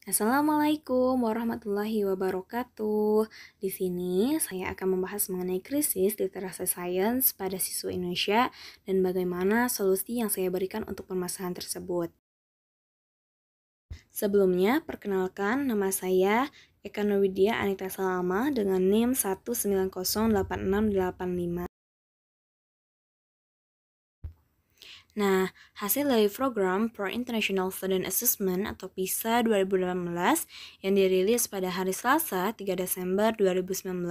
Assalamualaikum warahmatullahi wabarakatuh. Di sini saya akan membahas mengenai krisis literasi sains pada siswa Indonesia dan bagaimana solusi yang saya berikan untuk permasalahan tersebut. Sebelumnya, perkenalkan nama saya Eka Nurwidya Anita Salama dengan NIM 1908685. Nah, hasil dari program Pro International Student Assessment atau PISA 2018 yang dirilis pada hari Selasa 3 Desember 2019,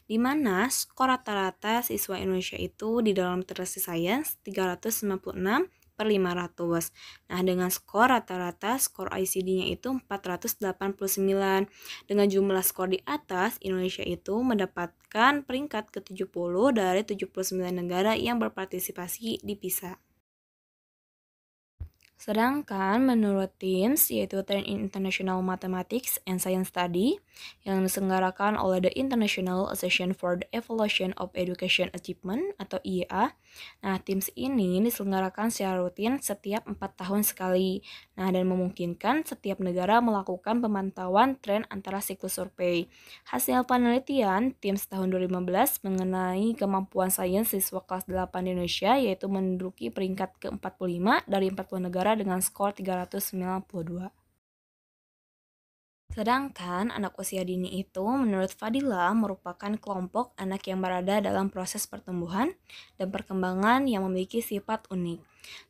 di mana skor rata-rata siswa Indonesia itu di dalam literasi sains 396 per 500. Nah, dengan skor rata-rata skor ICD-nya itu 489. Dengan jumlah skor di atas, Indonesia itu mendapatkan peringkat ke-70 dari 79 negara yang berpartisipasi di PISA. Sedangkan menurut TIMSS, yaitu Trend in International Mathematics and Science Study, yang diselenggarakan oleh the International Association for the Evaluation of Education Achievement atau IEA. Nah, TIMSS ini diselenggarakan secara rutin setiap 4 tahun sekali. Nah, dan memungkinkan setiap negara melakukan pemantauan tren antara siklus survei. Hasil penelitian TIMSS tahun 2015 mengenai kemampuan sains siswa kelas 8 di Indonesia, yaitu menduduki peringkat ke-45 dari 40 negara dengan skor 392. Sedangkan anak usia dini itu menurut Fadila merupakan kelompok anak yang berada dalam proses pertumbuhan dan perkembangan yang memiliki sifat unik.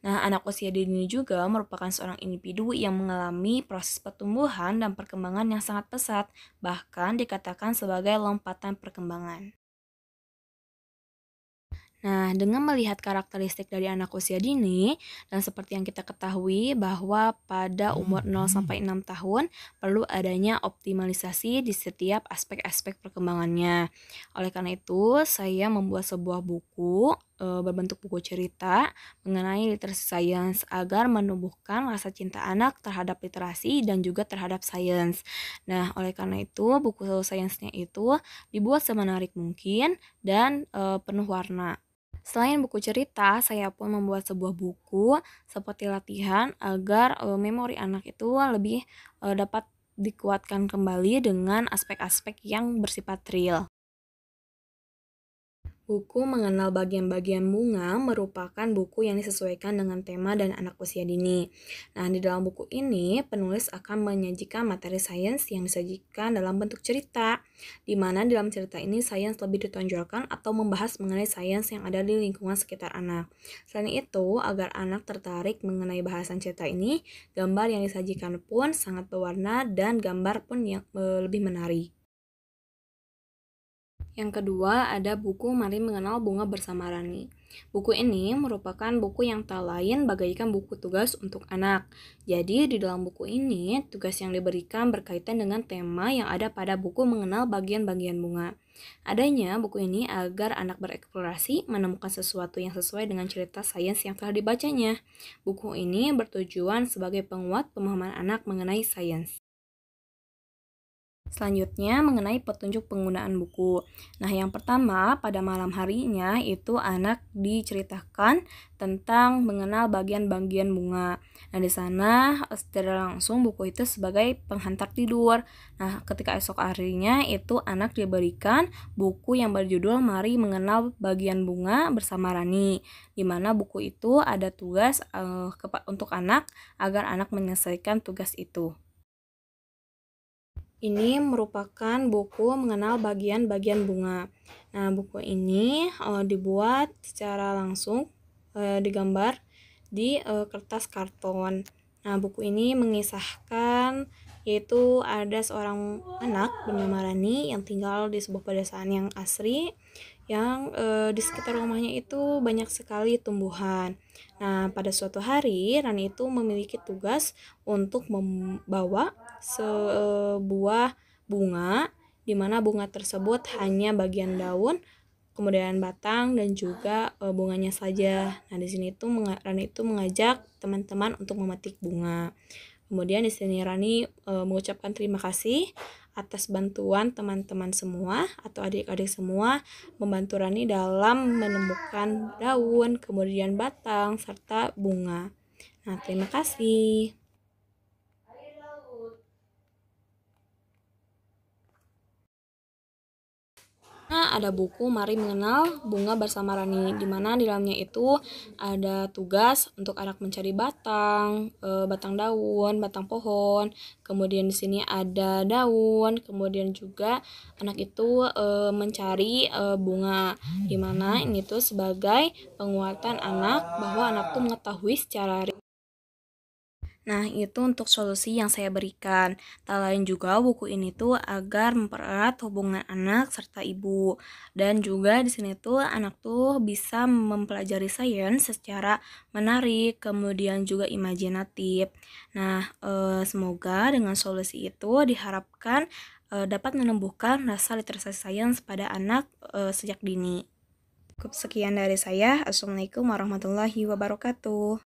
Nah, anak usia dini juga merupakan seorang individu yang mengalami proses pertumbuhan dan perkembangan yang sangat pesat, bahkan dikatakan sebagai lompatan perkembangan. Nah, dengan melihat karakteristik dari anak usia dini, dan seperti yang kita ketahui bahwa pada umur 0 sampai 6 tahun perlu adanya optimalisasi di setiap aspek-aspek perkembangannya. Oleh karena itu, saya membuat sebuah buku berbentuk buku cerita mengenai literasi sains agar menumbuhkan rasa cinta anak terhadap literasi dan juga terhadap sains. Nah, oleh karena itu, buku sainsnya itu dibuat semenarik mungkin dan penuh warna. Selain buku cerita, saya pun membuat sebuah buku seperti latihan agar memori anak itu lebih dapat dikuatkan kembali dengan aspek-aspek yang bersifat real. Buku mengenal bagian-bagian bunga merupakan buku yang disesuaikan dengan tema dan anak usia dini. Nah, di dalam buku ini, penulis akan menyajikan materi sains yang disajikan dalam bentuk cerita, di mana dalam cerita ini sains lebih ditonjolkan atau membahas mengenai sains yang ada di lingkungan sekitar anak. Selain itu, agar anak tertarik mengenai bahasan cerita ini, gambar yang disajikan pun sangat berwarna dan gambar pun yang lebih menarik. Yang kedua, ada buku Mari Mengenal Bunga Bersama Rani. Buku ini merupakan buku yang tak lain bagaikan buku tugas untuk anak. Jadi, di dalam buku ini, tugas yang diberikan berkaitan dengan tema yang ada pada buku Mengenal Bagian-bagian Bunga. Adanya buku ini agar anak bereksplorasi menemukan sesuatu yang sesuai dengan cerita sains yang telah dibacanya. Buku ini bertujuan sebagai penguat pemahaman anak mengenai sains. Selanjutnya mengenai petunjuk penggunaan buku. Nah, yang pertama pada malam harinya itu anak diceritakan tentang mengenal bagian-bagian bunga. Nah, di sana secara langsung buku itu sebagai penghantar tidur. Nah, ketika esok harinya itu anak diberikan buku yang berjudul Mari Mengenal Bagian Bunga Bersama Rani, di mana buku itu ada tugas untuk anak agar anak menyelesaikan tugas itu. Ini merupakan buku mengenal bagian-bagian bunga. Nah, buku ini dibuat secara langsung digambar di kertas karton. Nah, buku ini mengisahkan yaitu ada seorang anak bernama Rani yang tinggal di sebuah pedesaan yang asri yang di sekitar rumahnya itu banyak sekali tumbuhan. Nah, pada suatu hari Rani itu memiliki tugas untuk membawa sebuah bunga di mana bunga tersebut hanya bagian daun, kemudian batang dan juga bunganya saja. Nah, di sini itu Rani itu mengajak teman-teman untuk memetik bunga. Kemudian di sini Rani mengucapkan terima kasih atas bantuan teman-teman semua atau adik-adik semua membantu Rani dalam menemukan daun, kemudian batang serta bunga. Nah, terima kasih. pertama ada buku Mari Mengenal Bunga Bersama Rani, di mana di dalamnya itu ada tugas untuk anak mencari batang, batang daun, batang pohon. Kemudian di sini ada daun, kemudian juga anak itu mencari bunga, di mana ini tuh sebagai penguatan anak bahwa anak tuh mengetahui secara. Nah, itu untuk solusi yang saya berikan. Tak lain juga buku ini tuh agar mempererat hubungan anak serta ibu. Dan juga di sini tuh anak tuh bisa mempelajari sains secara menarik, kemudian juga imajinatif. Nah, semoga dengan solusi itu diharapkan dapat menumbuhkan rasa literasi sains pada anak sejak dini. Cukup sekian dari saya. Assalamualaikum warahmatullahi wabarakatuh.